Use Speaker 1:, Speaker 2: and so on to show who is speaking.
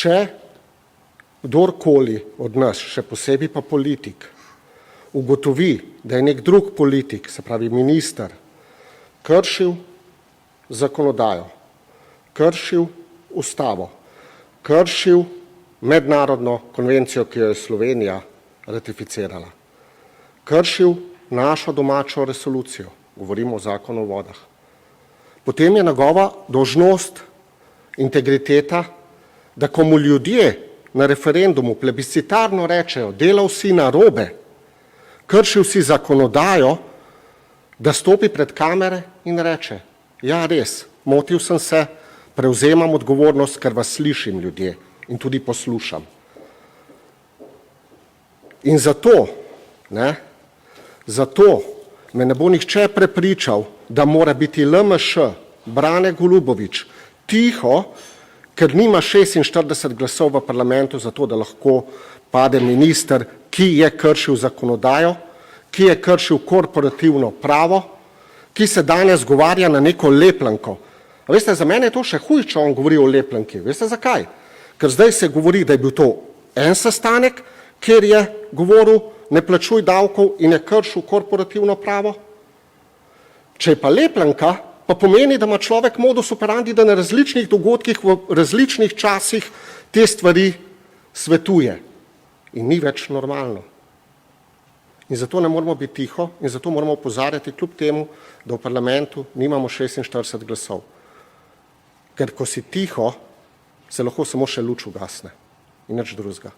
Speaker 1: če kdorkoli od nas, še posebej pa politik, ugotovi, da je nek drug politik, se pravi minister, kršil zakonodajo, kršil ustavo, kršil mednarodno konvencijo, ki jo je Slovenija ratificirala, kršil našo domačo resolucijo, govorimo o zakonu o vodah, potem je njegova dolžnost, integriteta, da ko mu ljudje na referendumu plebiscitarno rečejo, delal si narobe, kršil si zakonodajo, da stopi pred kamere in reče, ja res, motil sem se, prevzemam odgovornost, ker vas slišim ljudje in tudi poslušam. In zato me ne bo nihče prepričal, da mora biti LMŠ, Brane Golubović, tiho, ker nima 46 glasov v parlamentu za to, da lahko pade minister, ki je kršil zakonodajo, ki je kršil korporativno pravo, ki se danes govarja na neko lepljenko. A veste, za mene je to še hujše, če on govori o lepljenki. Veste zakaj? Ker zdaj se govori, da je bil to en sestanek, kjer je govoril, ne plačuj davkov in je kršil korporativno pravo. Če je pa lepljenka, pa pomeni, da ima človek modus operandi, da na različnih dogodkih v različnih časih te stvari svetuje. In ni več normalno. In zato ne moramo biti tiho in zato moramo opozarjati kljub temu, da v parlamentu nimamo 46 glasov. Ker ko si tiho, se lahko samo še luč ugasne in nič drugega.